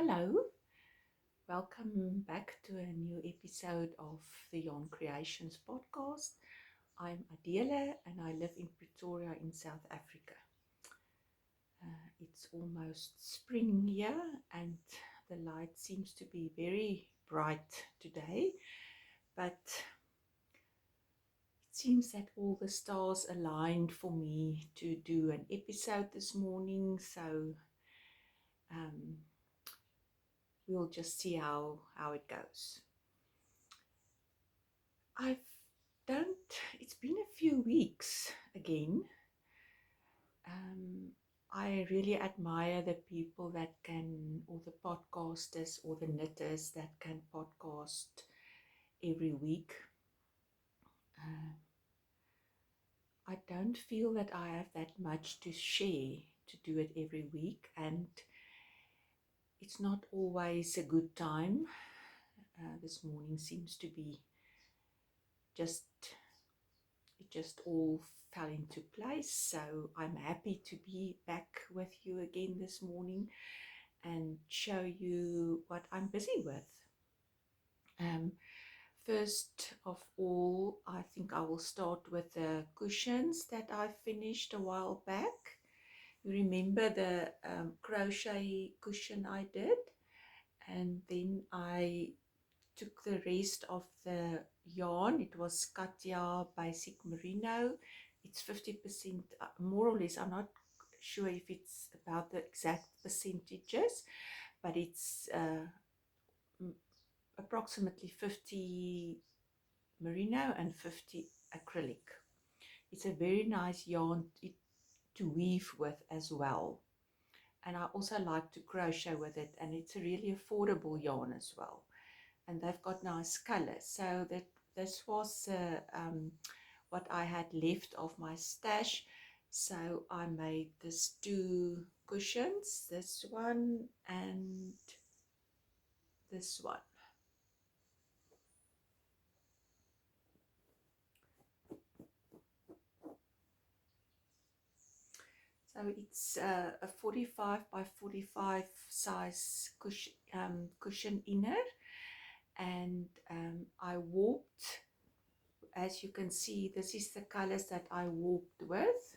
Hello, welcome back to a new episode of the YarnCreations podcast. I'm Adela and I live in Pretoria in South Africa. It's almost spring here and the light seems to be very bright today, but it seems that all the stars aligned for me to do an episode this morning, so um, we'll just see how it goes. It's been a few weeks again. I really admire the people that can, or the podcasters or the knitters that can podcast every week. I don't feel that I have that much to share to do it every week, and it's not always a good time. This morning seems to be it just all fell into place. So I'm happy to be back with you again this morning and show you what I'm busy with. First of all, I think I will start with the cushions that I finished a while back. You remember the crochet cushion I did, and then I took the rest of the yarn. It was Katia Basic Merino. It's 50%, more or less. I'm not sure if it's about the exact percentages, but it's approximately 50 merino and 50 acrylic. It's a very nice yarn to weave with as well. And I also like to crochet with it, and it's a really affordable yarn as well. And they've got nice colors. So this was what I had left of my stash. So I made these two cushions, this one and this one. So it's a 45 by 45 size cushion inner, and I warped. As you can see, this is the colors that I warped with.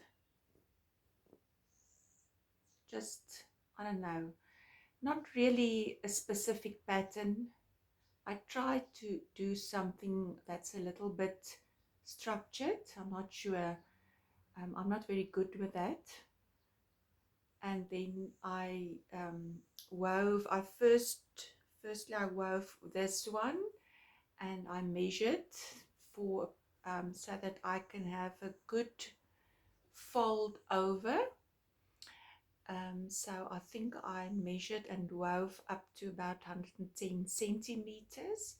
Just, I don't know, not really a specific pattern. I try to do something that's a little bit structured. I'm not sure, I'm not very good with that. And then I firstly I wove this one, and I measured for so that I can have a good fold over. So I think I measured and wove up to about 110 centimeters,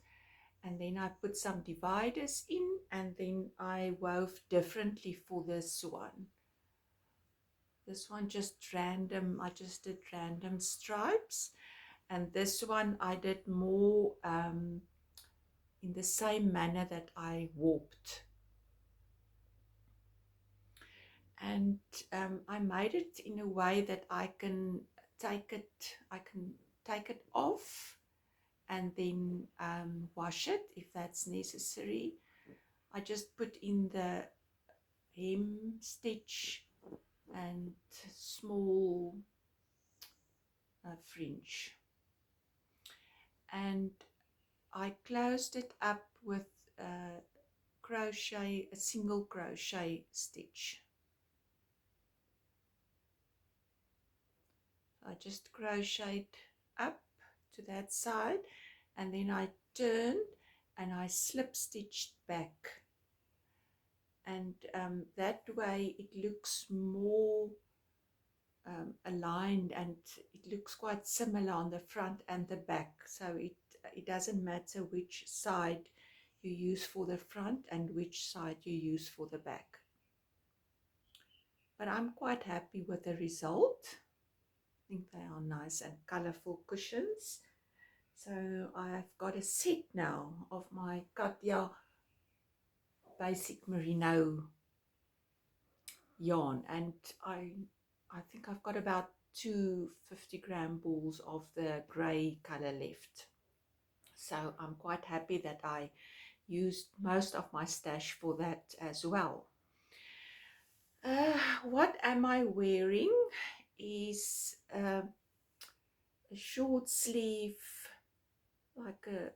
and then I put some dividers in, and then I wove differently for this one. This one just random, I just did random stripes, and this one I did more in the same manner that I warped. And I made it in a way that I can take it off and then wash it if that's necessary. I just put in the hem stitch and small fringe, and I closed it up with a single crochet stitch. I just crocheted up to that side, and then I turned and I slip stitched back, and that way it looks more aligned, and it looks quite similar on the front and the back. So it doesn't matter which side you use for the front and which side you use for the back. But I'm quite happy with the result. I think they are nice and colorful cushions. So I've got a set now of my Katia Basic Merino yarn, and I think I've got about two 50-gram balls of the grey color left. So I'm quite happy that I used most of my stash for that as well. What am I wearing is a short sleeve, like a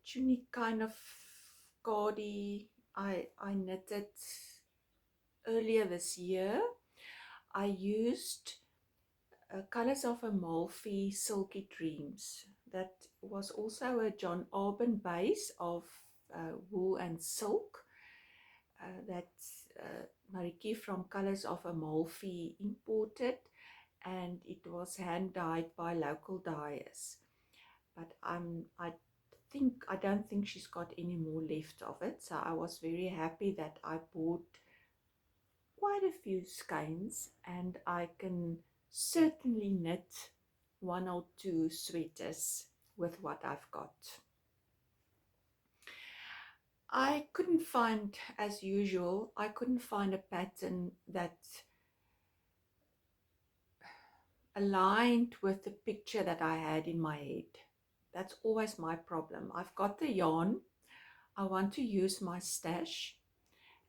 tunic kind of gaudy. I knitted earlier this year. I used Colors of Amalfi Silky Dreams. That was also a John Arbon base of wool and silk that Mariki from Colors of Amalfi imported, and it was hand dyed by local dyers. But I don't think she's got any more left of it, so I was very happy that I bought quite a few skeins, and I can certainly knit one or two sweaters with what I've got. I couldn't find, as usual, I couldn't find a pattern that aligned with the picture that I had in my head. That's always my problem. I've got the yarn, I want to use my stash,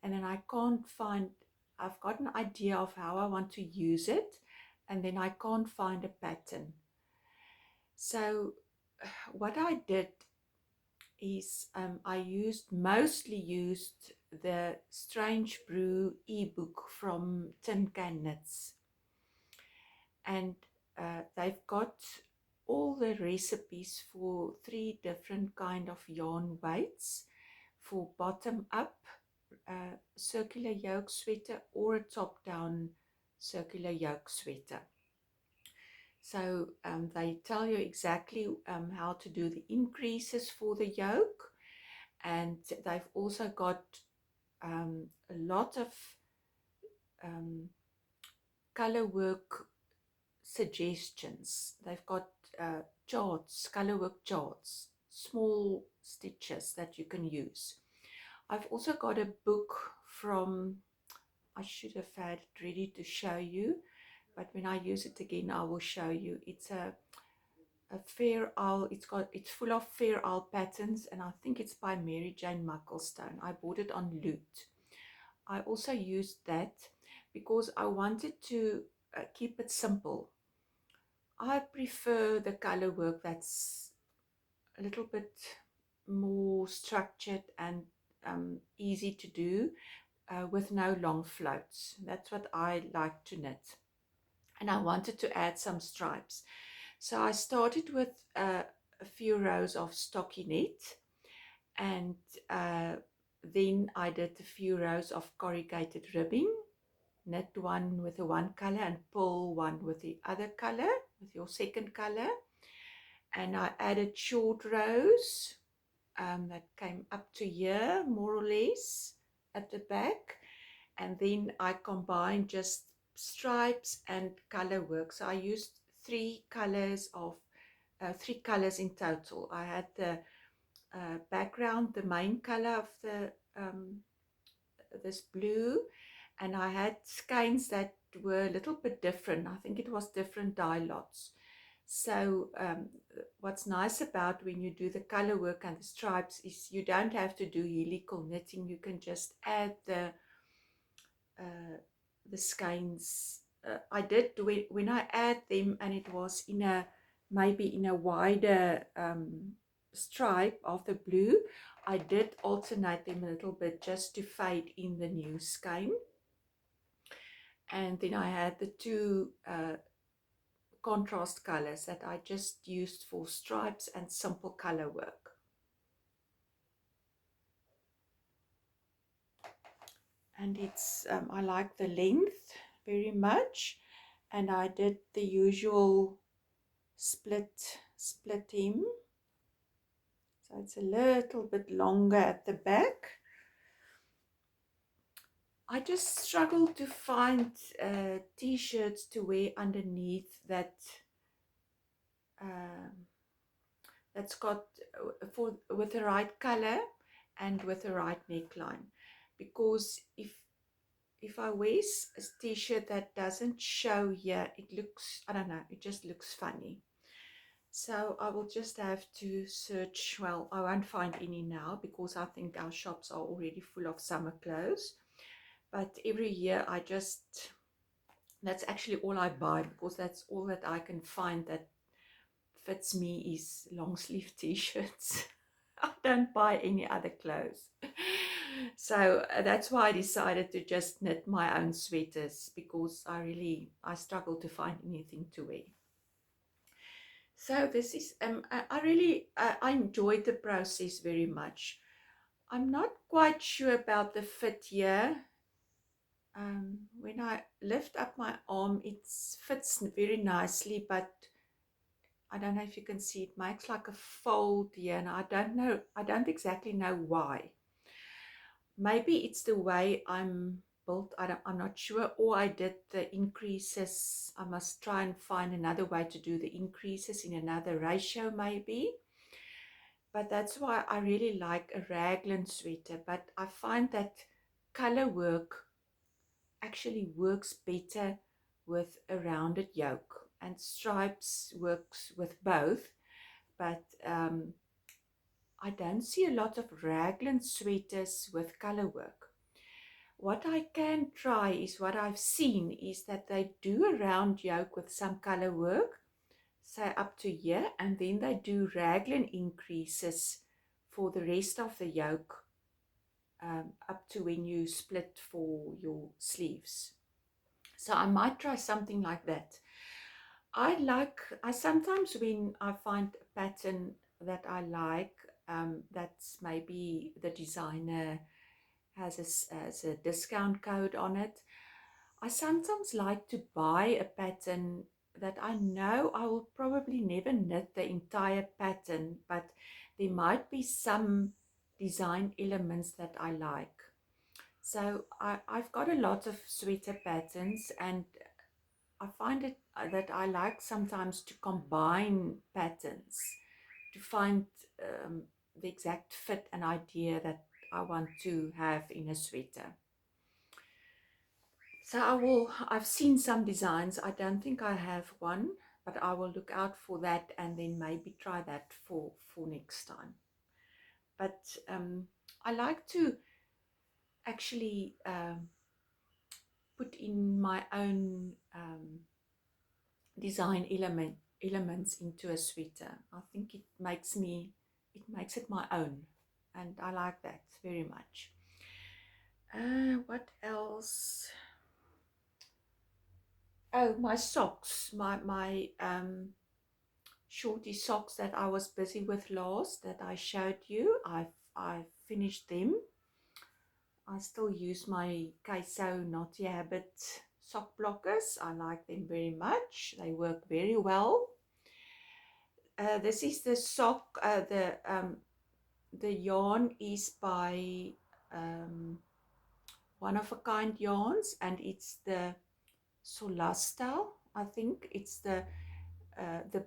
and then I can't find, I've got an idea of how I want to use it, and then I can't find a pattern. So what I did is I mostly used the Strange Brew ebook from Tin Can Knits, and they've got all the recipes for 3 different kind of yarn weights for bottom up circular yoke sweater or a top down circular yoke sweater. So they tell you exactly how to do the increases for the yoke, and they've also got a lot of color work suggestions. They've got charts, color work charts, small stitches that you can use. I've also got a book from, I should have had it ready to show you, but when I use it again I will show you. It's a Fair Isle, it's full of Fair Isle patterns, and I think it's by Mary Jane Mucklestone. I bought it on Loot. I also used that because I wanted to keep it simple. I prefer the color work that's a little bit more structured and easy to do with no long floats. That's what I like to knit. And I wanted to add some stripes. So I started with a few rows of stockinette, and then I did a few rows of corrugated ribbing, knit one with the one color and pull one with the other color, with your second color. And I added short rows that came up to here, more or less, at the back. And then I combined just stripes and color work. So I used 3 colors in total. I had the background, the main color of the this blue, and I had skeins that were a little bit different. I think it was different dye lots. So what's nice about when you do the color work and the stripes is you don't have to do helical knitting. You can just add the skeins. I did when I add them, and it was in a maybe in a wider stripe of the blue, I did alternate them a little bit just to fade in the new skein. And then I had the 2 contrast colors that I just used for stripes and simple color work. And it's I like the length very much, and I did the usual split hem, so it's a little bit longer at the back. I just struggled to find t-shirts to wear underneath that that's got with the right color and with the right neckline, because if if I wear a t-shirt that doesn't show here, it looks, I don't know, it just looks funny. So I will just have to search. Well, I won't find any now because I think our shops are already full of summer clothes. But every year that's actually all I buy, because that's all that I can find that fits me is long sleeve t-shirts. I don't buy any other clothes. So that's why I decided to just knit my own sweaters, because I struggle to find anything to wear. So this is I really I enjoyed the process very much. I'm not quite sure about the fit here. When I lift up my arm, it fits very nicely, but I don't know if you can see, it makes like a fold here, and I don't know, I don't exactly know why. Maybe it's the way I'm built, I'm not sure, or I did the increases. I must try and find another way to do the increases in another ratio maybe. But that's why I really like a raglan sweater. But I find that color work actually works better with a rounded yoke, and stripes works with both. But I don't see a lot of raglan sweaters with color work. What I can try is, what I've seen is that they do a round yoke with some color work, say up to here, and then they do raglan increases for the rest of the yoke, up to when you split for your sleeves. So I might try something like that. I sometimes, when I find a pattern that I like, that's maybe the designer has a discount code on it, I sometimes like to buy a pattern that I know I will probably never knit the entire pattern, but there might be some design elements that I like. So I've got a lot of sweater patterns, and I find it that I like sometimes to combine patterns to find um, the exact fit and idea that I want to have in a sweater. So I've seen some designs. I don't think I have one, but I will look out for that and then maybe try that for next time. But I like to actually put in my own design elements into a sweater. I think it makes it my own, and I like that very much. What else? Oh, my socks, my shorty socks that I was busy with last, that I showed you. I've finished them. I still use my Queso Naughty Habit sock blockers. I like them very much. They work very well. This is the sock. The yarn is by One of a Kind yarns, and it's the Solasta. I think it's the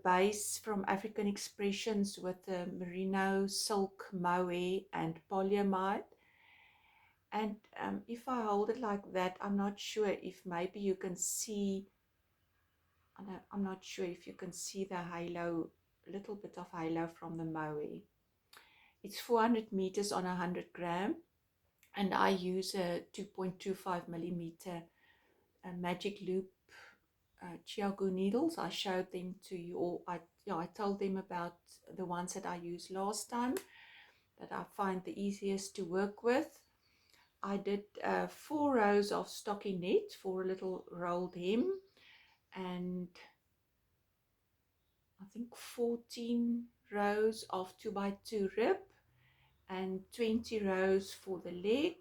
base from African Expressions with the merino, silk, mohair, and polyamide. And if I hold it like that, I'm not sure if maybe you can see. I'm not sure if you can see the halo, a little bit of halo from the mohair. It's 400 meters on 100 gram, and I use a 2.25 millimeter magic loop Chiago needles. I showed them to you, or I told them about the ones that I used last time that I find the easiest to work with. I did 4 rows of stockinette for a little rolled hem, and I think 14 rows of 2x2 rib, and 20 rows for the leg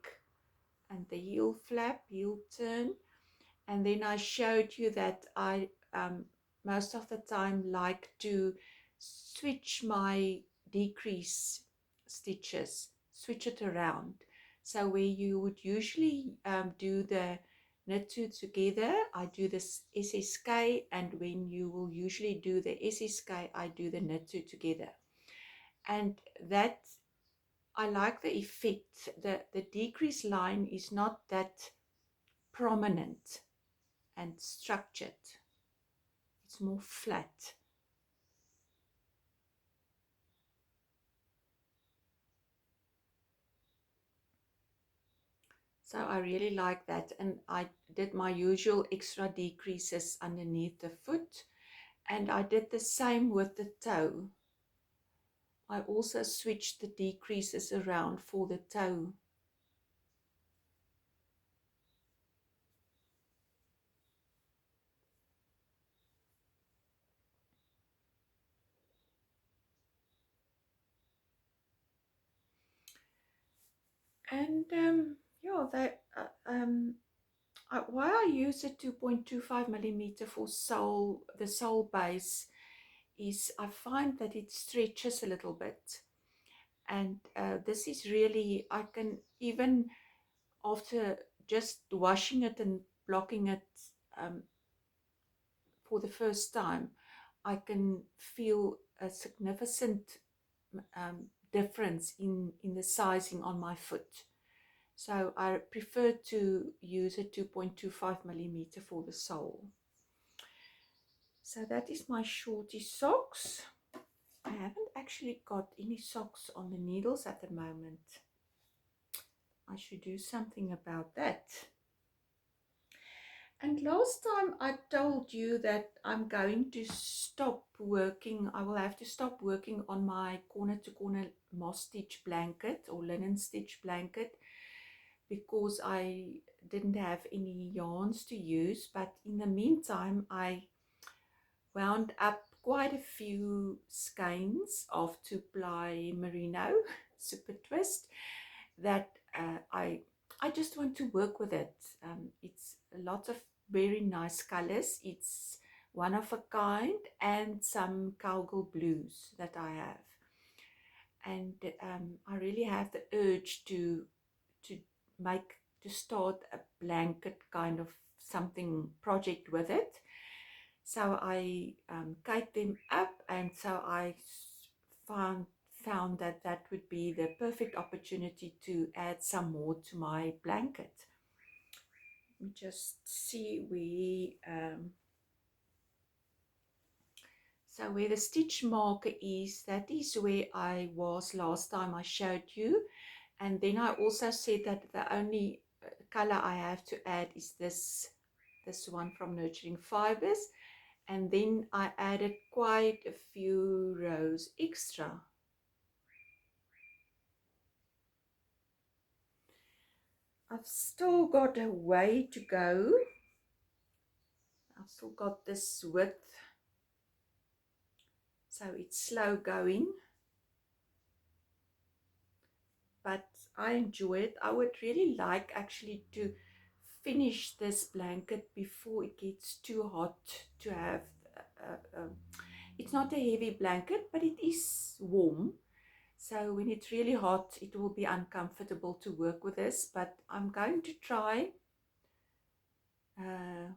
and the heel flap, heel turn. And then I showed you that I most of the time like to switch my decrease stitches, switch it around. So where you would usually do the knit two together, I do this SSK, and when you will usually do the SSK, I do the knit two together. And that, I like the effect. The decrease line is not that prominent and structured. It's more flat. So I really like that, and I did my usual extra decreases underneath the foot, and I did the same with the toe. I also switched the decreases around for the toe. And yeah, why I use a 2.25 millimeter for the sole base is I find that it stretches a little bit. And this is really, I can even after just washing it and blocking it um, for the first time, I can feel a significant difference in the sizing on my foot. So I prefer to use a 2.25 millimeter for the sole. So that is my shorty socks. I haven't actually got any socks on the needles at the moment. I should do something about that. And last time I told you that I'm going to stop working. I will have to stop working on my corner to corner moss stitch blanket or linen stitch blanket because I didn't have any yarns to use. But in the meantime, I wound up quite a few skeins of 2-ply merino super twist that I just want to work with it. It's a lot of very nice colors. It's one of a kind and some cowgirl blues that I have. And I really have the urge to make to start a blanket kind of something project with it. So I cut them up, and so I found that that would be the perfect opportunity to add some more to my blanket. Let me just see so where the stitch marker is, that is where I was last time I showed you. And then I also said that the only color I have to add is this one from Nurturing Fibers. And then I added quite a few rows extra. I've still got a way to go. I've still got this width, so it's slow going, but I enjoy it. I would really like actually to finish this blanket before it gets too hot to have it's not a heavy blanket, but it is warm. So when it's really hot, it will be uncomfortable to work with this, but I'm going to try. There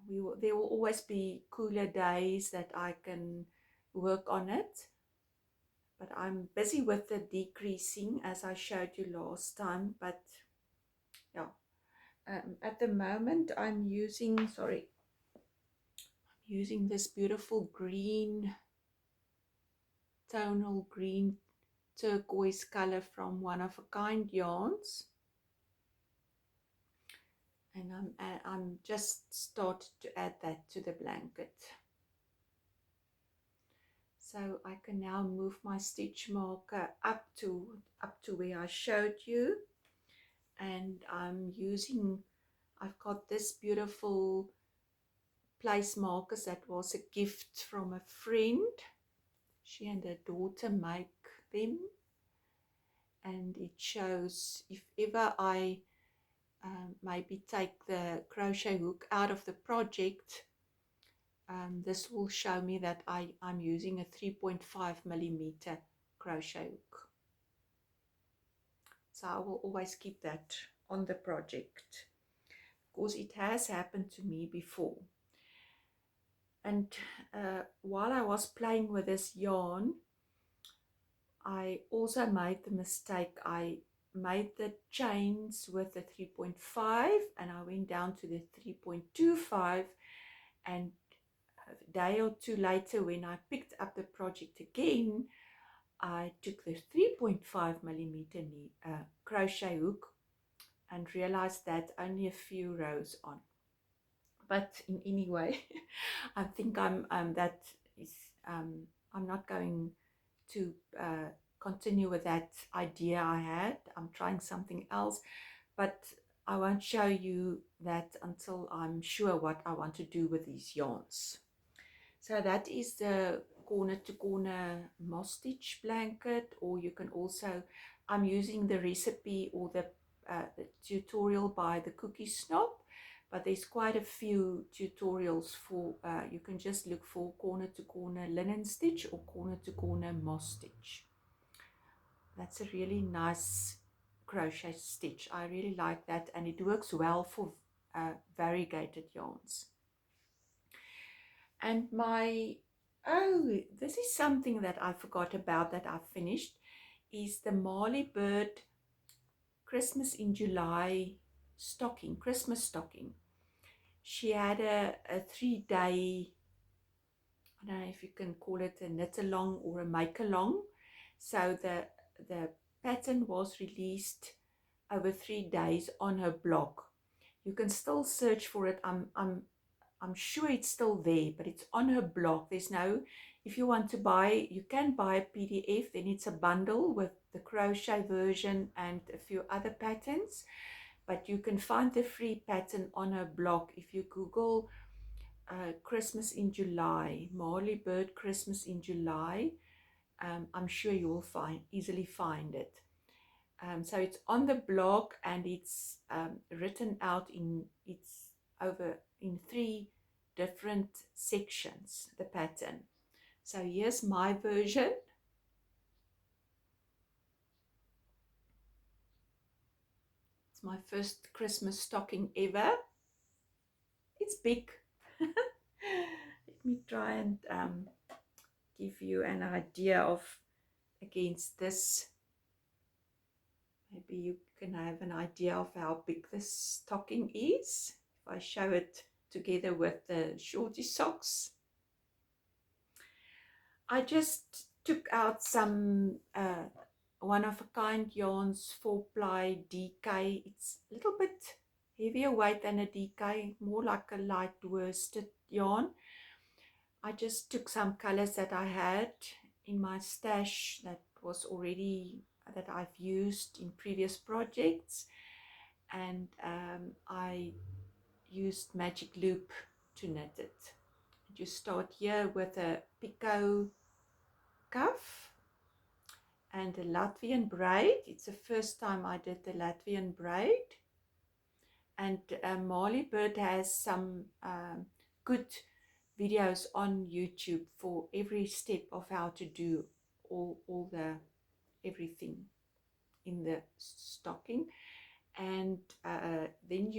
will always be cooler days that I can work on it, but I'm busy with the decreasing as I showed you last time. But yeah, at the moment I'm using this beautiful green, tonal green turquoise color from One of a Kind yarns, and I'm just started to add that to the blanket. So I can now move my stitch marker up to where I showed you, and I've got this beautiful place markers that was a gift from a friend. She and her daughter make them, and it shows if ever I maybe take the crochet hook out of the project, this will show me that I'm using a 3.5 millimeter crochet hook. So I will always keep that on the project because it has happened to me before. And while I was playing with this yarn, I also made the mistake. I made the chains with the 3.5 and I went down to the 3.25, and a day or two later when I picked up the project again, I took the 3.5 millimeter crochet hook and realized that only a few rows on. But in any way, I think that is I'm not going to continue with that idea I had. I'm trying something else, but I won't show you that until I'm sure what I want to do with these yarns. So that is the corner to corner moss stitch blanket, or you can also, I'm using the recipe or the tutorial by the Cookie Snob, but there's quite a few tutorials for, you can just look for corner to corner linen stitch or corner to corner moss stitch. That's a really nice crochet stitch. I really like that, and it works well for variegated yarns. And this is something that I forgot about that I finished, is the Marley Bird Christmas in July stocking, Christmas stocking. She had a 3-day, I don't know if you can call it a knit along or a make along. So the pattern was released over 3 days on her blog. You can still search for it. I'm sure it's still there, but it's on her blog. There's no, if you want to buy, you can buy a PDF, then it's a bundle with the crochet version and a few other patterns, but you can find the free pattern on her blog. If you Google Christmas in July, Marley Bird Christmas in July, I'm sure you will easily find it. So it's on the blog, and it's written out it's over in 3 different sections, the pattern. So here's my version. It's my first Christmas stocking ever. It's big. Let me try and give you an idea of against this. Maybe you can have an idea of how big this stocking is if I show it together with the shorty socks. I just took out some one-of-a-kind yarns, 4-ply DK. It's a little bit heavier weight than a DK, more like a light worsted yarn. I just took some colors that I had in my stash that I've used in previous projects, and I used magic loop to knit it. You start here with a picot cuff and a Latvian braid. It's the first time I did the Latvian braid, and Marley Bird has some good videos on YouTube for every step of how to do all the everything in the stocking. And then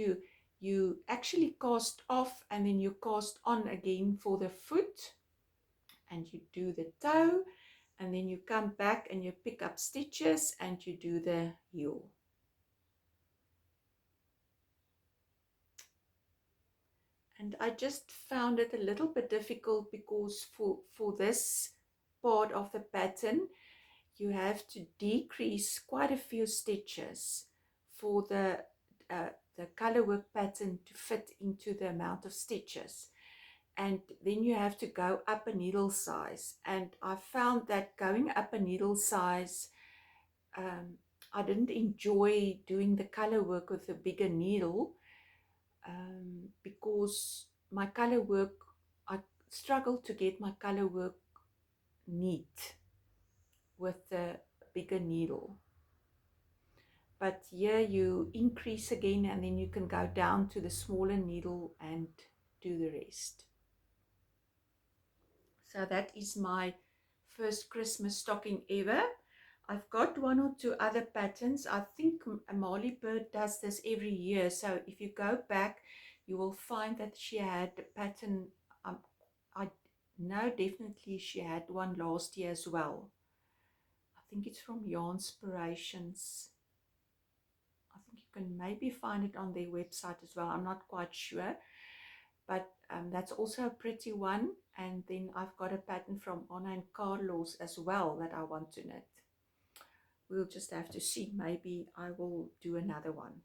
you actually cast off, and then you cast on again for the foot, and you do the toe, and then you come back and you pick up stitches and you do the heel. And I just found it a little bit difficult because for this part of the pattern you have to decrease quite a few stitches for the colorwork pattern to fit into the amount of stitches, and then you have to go up a needle size. And I found that going up a needle size, I didn't enjoy doing the colorwork with a bigger needle, because my colorwork, I struggle to get my colorwork neat with the bigger needle. But here you increase again, and then you can go down to the smaller needle and do the rest. So that is my first Christmas stocking ever. I've got 1 or 2 other patterns. I think Marley Bird does this every year. So if you go back, you will find that she had a pattern. I know definitely she had one last year as well. I think it's from YarnCreations. can maybe find it on their website as well. I'm not quite sure, but that's also a pretty one. And then I've got a pattern from Anna and Carlos as well that I want to knit. We'll just have to see. Maybe I will do another one.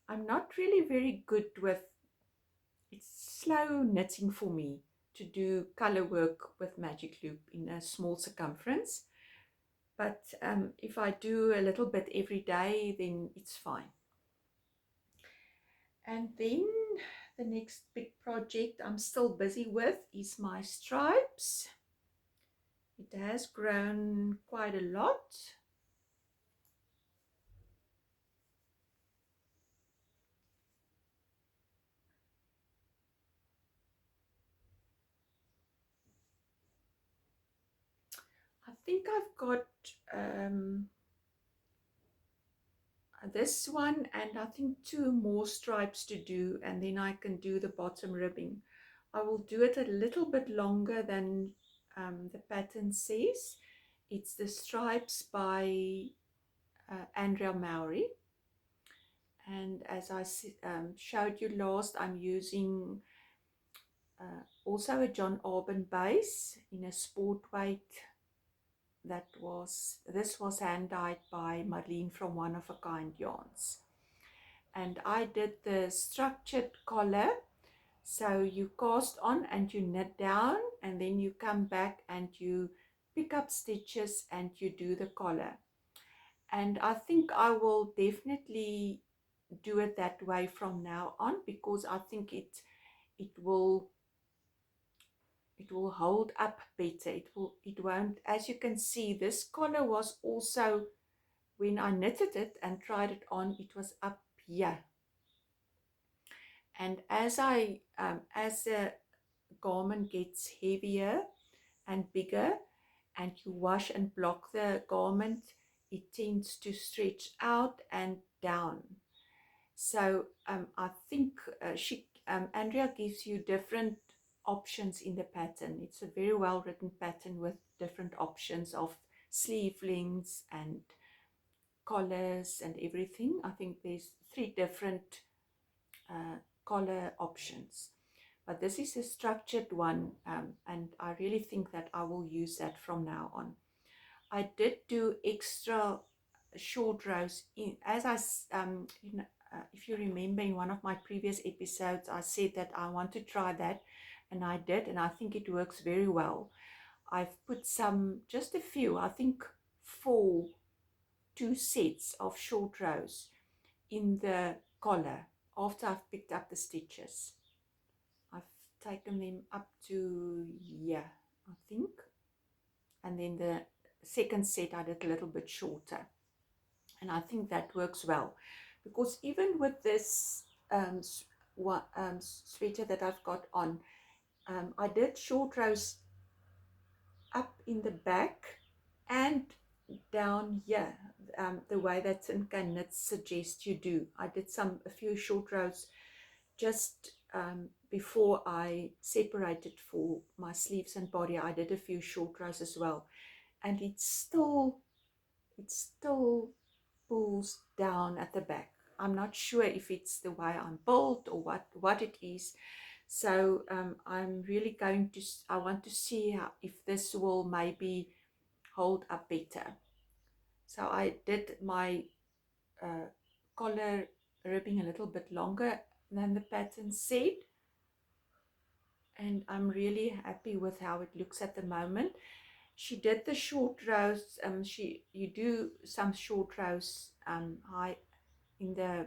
I'm not really very good with, it's slow knitting for me to do color work with magic loop in a small circumference. But if I do a little bit every day, then it's fine. And then the next big project I'm still busy with is my stripes. It has grown quite a lot. I think I've got this one and I think 2 more stripes to do, and then I can do the bottom ribbing. I will do it a little bit longer than the pattern says. It's the stripes by Andrea Mowry, and as I showed you last, I'm using also a John Arbon base in a sport weight. This was hand dyed by Marlene from One of a Kind Yarns. And I did the structured collar, so you cast on and you knit down, and then you come back and you pick up stitches and you do the collar. And I think I will definitely do it that way from now on, because I think it will hold up better. It won't, as you can see, this collar was also, when I knitted it and tried it on, it was up here. And as the garment gets heavier and bigger, and you wash and block the garment, it tends to stretch out and down. So I think Andrea gives you different options in the pattern. It's a very well written pattern with different options of sleeve lengths and collars and everything. I think there's 3 different collar options, but this is a structured one, and I really think that I will use that from now on. I did do extra short rows in, as I if you remember in one of my previous episodes, I said that I want to try that, and I did, and I think it works very well. I've put just a few, I think 2 sets of short rows in the collar after I've picked up the stitches. I've taken them up to here, I think, and then the second set I did a little bit shorter, and I think that works well, because even with this sweater that I've got on, I did short rows up in the back and down here, the way that Tinka Knits suggests you do. I did a few short rows just before I separated for my sleeves and body. I did a few short rows as well, and it still pulls down at the back. I'm not sure if it's the way I'm built or what it is. So I'm really I want to see if this will maybe hold up better. So I did my collar ribbing a little bit longer than the pattern said, and I'm really happy with how it looks at the moment. She did the short rows, you do some short rows high in the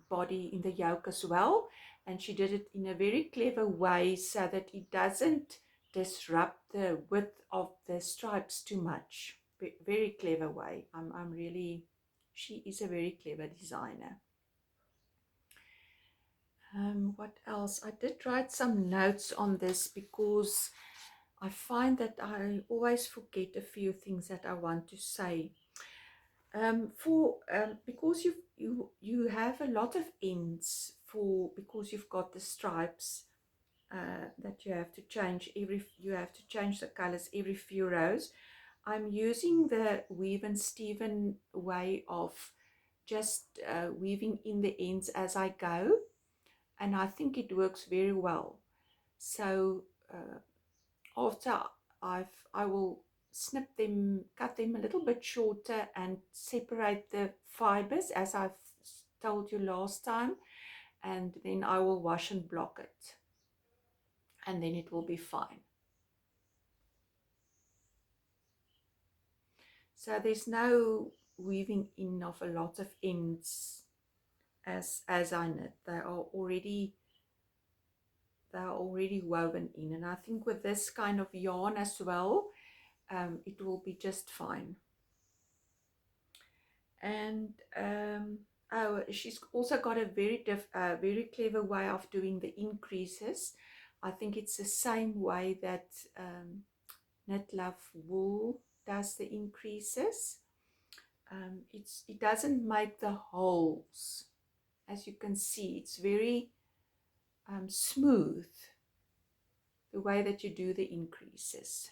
body, in the yoke as well, and she did it in a very clever way so that it doesn't disrupt the width of the stripes too much. Very clever way. She is a very clever designer. What else? I did write some notes on this because I find that I always forget a few things that I want to say. Because you have a lot of ends because you've got the stripes that you have to change the colors every few rows. I'm using the Weave and Steven way of just weaving in the ends as I go, and I think it works very well. So after I will snip them, cut them a little bit shorter and separate the fibers as I've told you last time, and then I will wash and block it, and then it will be fine. So there's no weaving in of a lot of ends as I knit. They are already woven in, and I think with this kind of yarn as well, it will be just fine. And oh, she's also got a very clever way of doing the increases. I think it's the same way that Knit Love Wool does the increases. It doesn't make the holes. As you can see, it's very smooth, the way that you do the increases.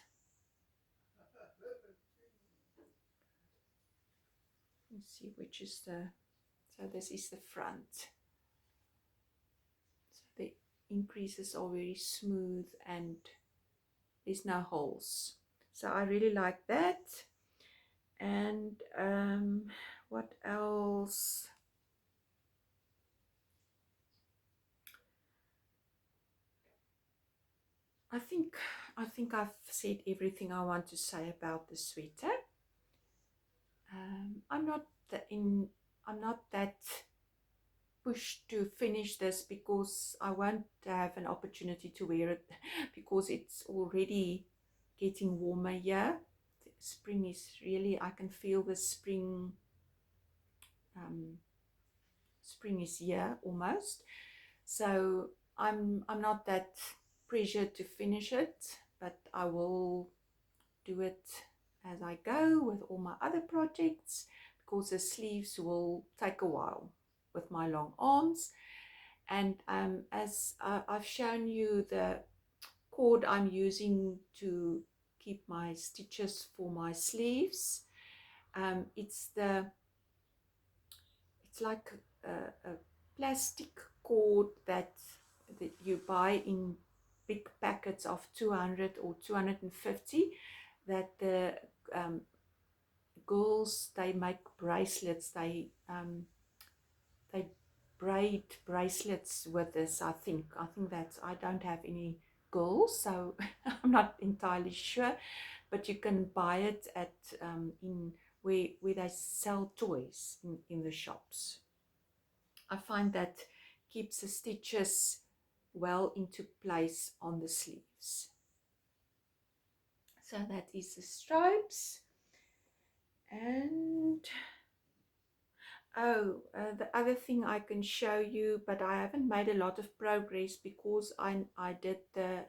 Let's see which is the, so this is the front. So the increases are very smooth and there's no holes. So I really like that. And what else? I think I've said everything I want to say about the sweater. I'm not that pushed to finish this because I won't have an opportunity to wear it because it's already getting warmer here. Spring is really, I can feel the spring. Spring is here almost, so I'm not that pressured to finish it, but I will do it as I go with all my other projects, because the sleeves will take a while with my long arms. And as I've shown you the cord I'm using to keep my stitches for my sleeves, it's like a plastic cord that you buy in big packets of 200 or 250, that the girls, they make bracelets, they braid bracelets with this. I think that's, I don't have any girls, so I'm not entirely sure, but you can buy it at in where they sell toys in the shops. I find that keeps the stitches well into place on the sleeves. So that is the stripes. And oh, the other thing I can show you, but I haven't made a lot of progress because I did the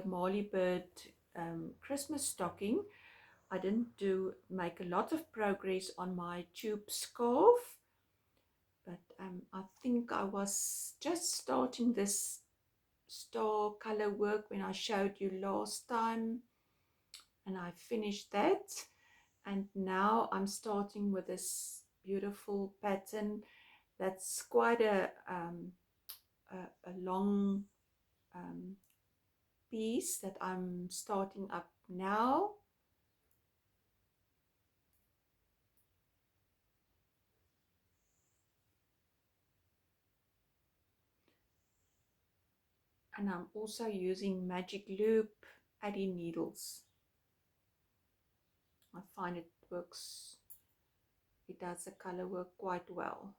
Marley Bird Christmas stocking. I didn't make a lot of progress on my tube scarf, but I think I was just starting this star color work when I showed you last time, and I finished that, and now I'm starting with this beautiful pattern that's quite a long piece that I'm starting up now. And I'm also using Magic Loop 80 needles. I find it does the color work quite well.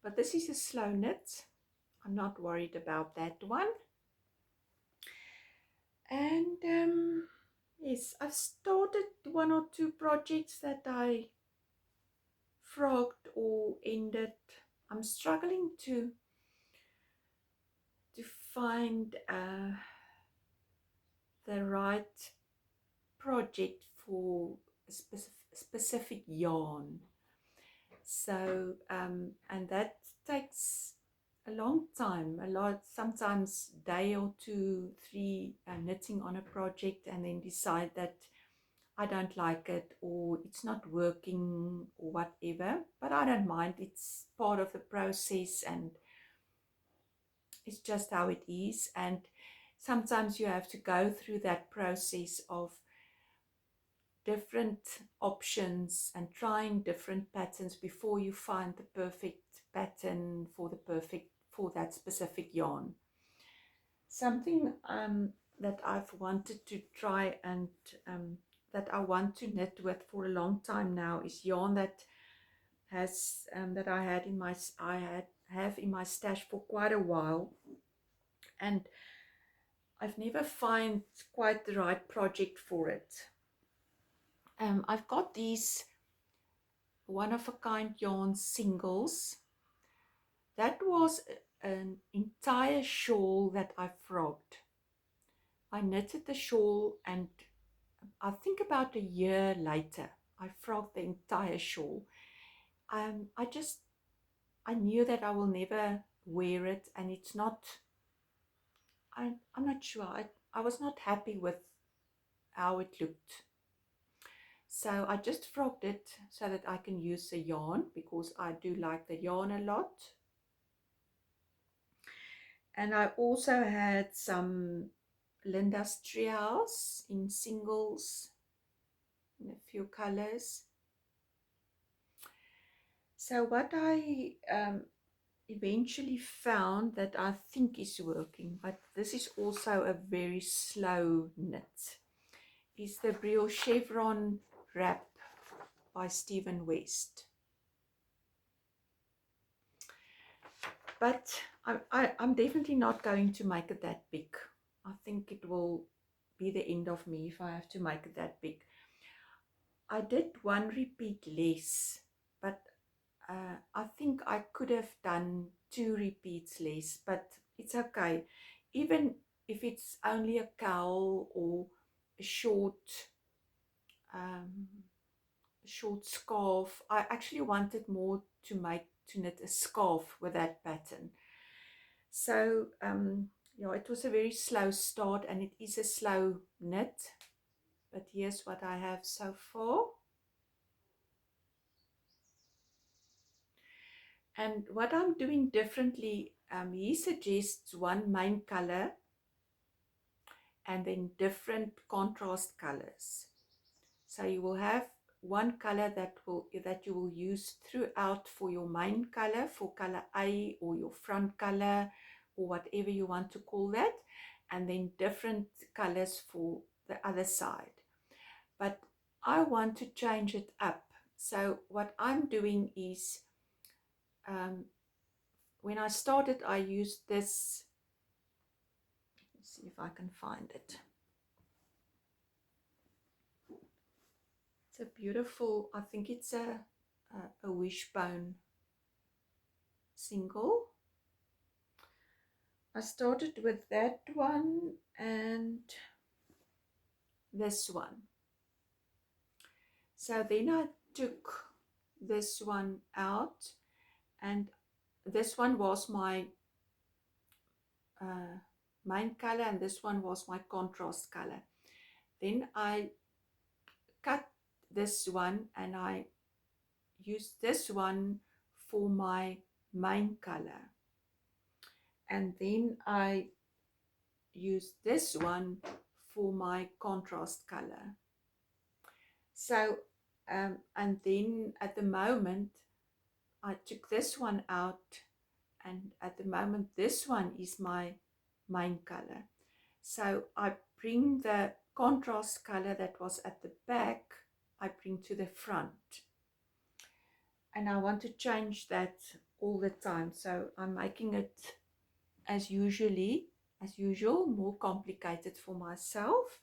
But this is a slow knit. I'm not worried about that one. And yes, I've started one or two projects that I frogged or ended. I'm struggling to find the right project for a specific yarn. So and that takes a long time, sometimes day or two, three, knitting on a project, and then decide that I don't like it, or it's not working, or whatever. But I don't mind. It's part of the process, and it's just how it is. And sometimes you have to go through that process of different options and trying different patterns before you find the perfect pattern for that specific yarn. Something that I've wanted to try, and that I want to knit with for a long time now, is yarn that has that I have in my stash for quite a while, and I've never found quite the right project for it. I've got these one-of-a-kind yarn singles. That was an entire shawl that I frogged. I knitted the shawl, and I think about a year later, I frogged the entire shawl. I knew that I will never wear it, and it's not, I'm not sure. I was not happy with how it looked. So I just frogged it so that I can use the yarn, because I do like the yarn a lot. And I also had some Linda's Treehouse in singles in a few colors. So what I eventually found that I think is working, but this is also a very slow knit, is the Brio Chevron wrap by Stephen West. But I'm definitely not going to make it that big. I think it will be the end of me if I have to make it that big. I did one repeat less, but I think I could have done 2 repeats less, but it's okay. Even if it's only a cowl or a um, short scarf. I actually wanted more to knit a scarf with that pattern. So yeah, it was a very slow start, and it is a slow knit. But here's what I have so far. And what I'm doing differently, he suggests one main color and then different contrast colors. So you will have one color that you will use throughout for your main color, for color A, or your front color, or whatever you want to call that, and then different colors for the other side. But I want to change it up. So what I'm doing is, when I started, I used this. Let's see if I can find it. It's a beautiful, I think it's a wishbone single. I started with that one and this one. So then I took this one out, and this one was my main color, and this one was my contrast color. Then I cut this one, and I used this one for my main color, and then I used this one for my contrast color. So and then at the moment I took this one out, and at the moment this one is my main color. So I bring the contrast color that was at the back, I bring to the front, and I want to change that all the time. So I'm making it as usual more complicated for myself.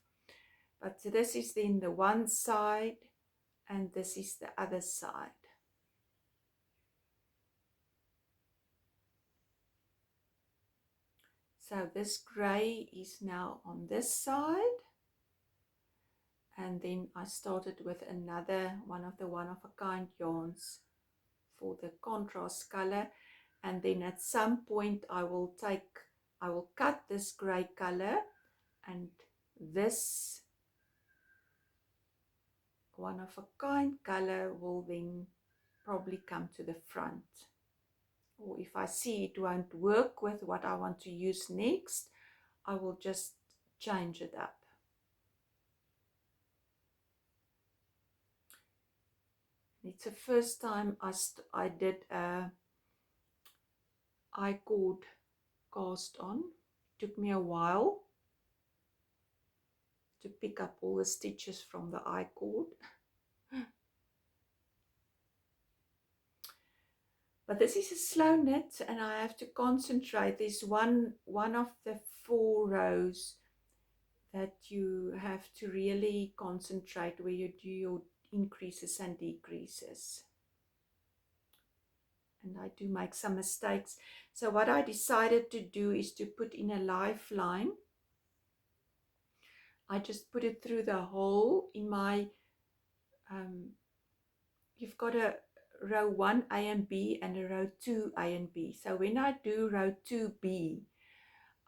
But this is then the one side, and this is the other side. So this gray is now on this side, and then I started with another one of the one-of-a-kind yarns for the contrast color, and then at some point I will cut this gray color, and this one of a kind color will then probably come to the front. Or if I see it won't work with what I want to use next, I will just change it up. It's the first time I did a I-cord cast on. It took me a while to pick up all the stitches from the I-cord. But this is a slow knit and I have to concentrate. There's one of the 4 rows that you have to really concentrate where you do your increases and decreases. And I do make some mistakes. So what I decided to do is to put in a lifeline. I just put it through the hole in my, you've got a row 1 A and B and a row 2 A and B. So when I do row 2B,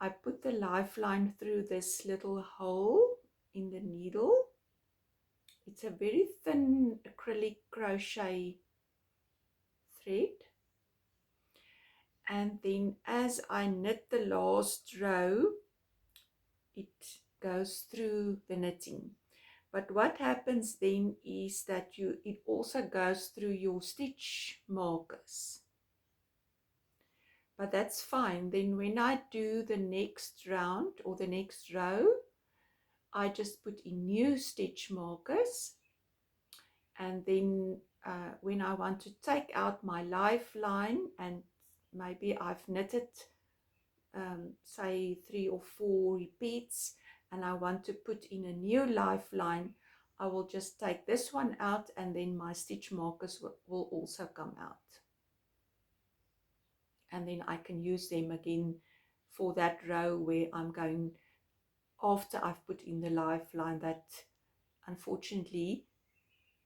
I put the lifeline through this little hole in the needle. It's a very thin acrylic crochet thread. And then as I knit the last row, it goes through the knitting. But what happens then is that it also goes through your stitch markers. But that's fine. Then when I do the next round or the next row, I just put in new stitch markers. And then when I want to take out my lifeline, and maybe I've knitted say 3 or 4 repeats, and I want to put in a new lifeline, I will just take this one out, and then my stitch markers will also come out. And then I can use them again for that row where I'm going, after I've put in the lifeline that unfortunately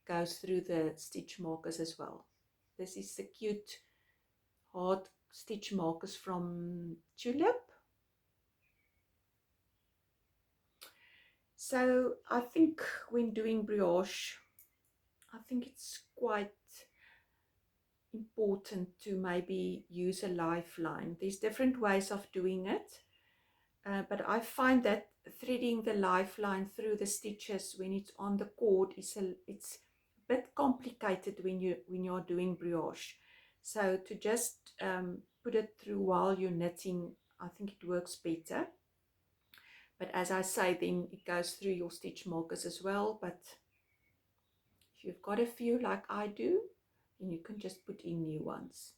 goes through the stitch markers as well. This is the cute hard stitch markers from Tulip. So I think when doing brioche, I think it's quite important to maybe use a lifeline. There's different ways of doing it, but I find that threading the lifeline through the stitches when it's on the cord it's a bit complicated when you're doing brioche. So to just put it through while you're knitting, I think it works better. But as I say, then it goes through your stitch markers as well. But if you've got a few like I do, then you can just put in new ones.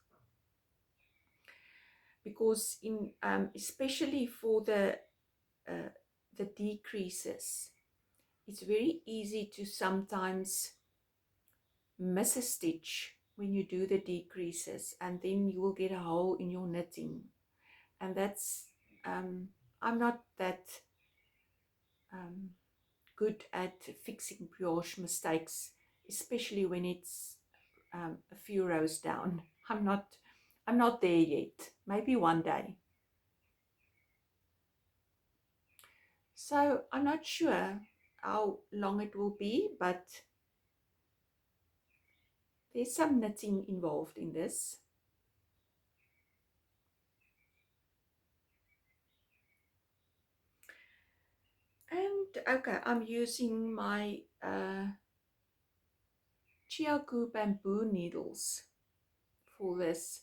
Because in especially for the decreases, it's very easy to sometimes miss a stitch when you do the decreases, and then you will get a hole in your knitting. And that's I'm not that good at fixing brioche mistakes, especially when it's a few rows down. I'm not there yet. Maybe one day. So I'm not sure how long it will be, but there's some knitting involved in this. And okay, I'm using my Chiagu bamboo needles for this,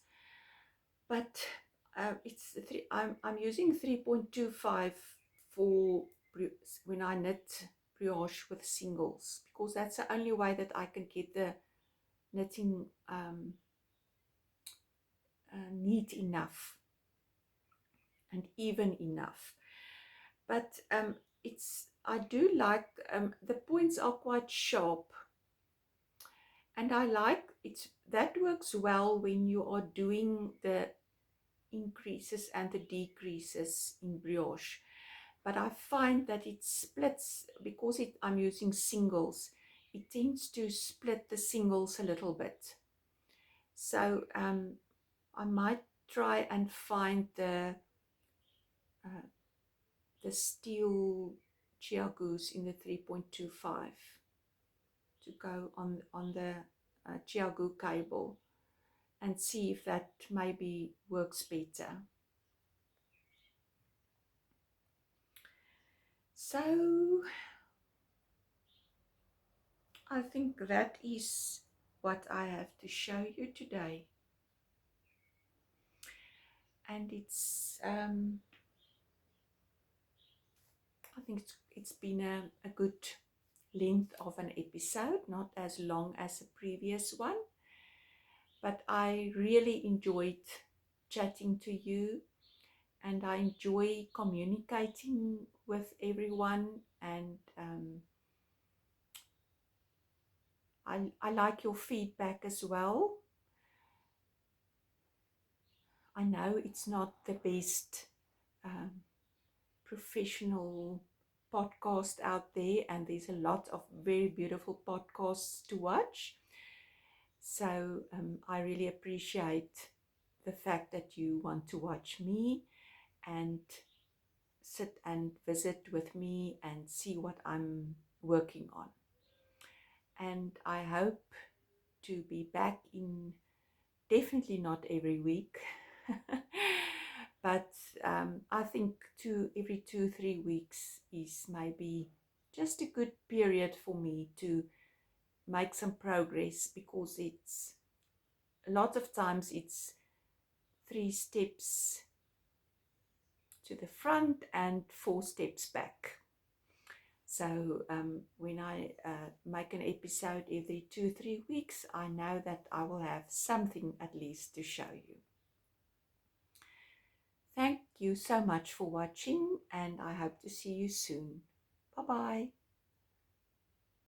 but I'm using 3.25 for when I knit brioche with singles, because that's the only way that I can get the knitting neat enough and even enough. But I do like the points are quite sharp, and I like it. That works well when you are doing the increases and the decreases in brioche. But I find that it splits, because I'm using singles, it tends to split the singles a little bit. So I might try and find the steel Chiagus in the 3.25 to go on the Chiagu cable and see if that maybe works better. So I think that is what I have to show you today. And it's I think it's been a good length of an episode, not as long as the previous one, but I really enjoyed chatting to you, and I enjoy communicating with everyone, and I like your feedback as well. I know it's not the best professional podcast out there, and there's a lot of very beautiful podcasts to watch. So I really appreciate the fact that you want to watch me and sit and visit with me and see what I'm working on. And I hope to be back in, definitely not every week, but I think every 2-3 weeks is maybe just a good period for me to make some progress, because it's a lot of times it's 3 steps to the front and 4 steps back. So when I make an episode every 2-3 weeks, I know that I will have something at least to show you. Thank you so much for watching, and I hope to see you soon. Bye-bye.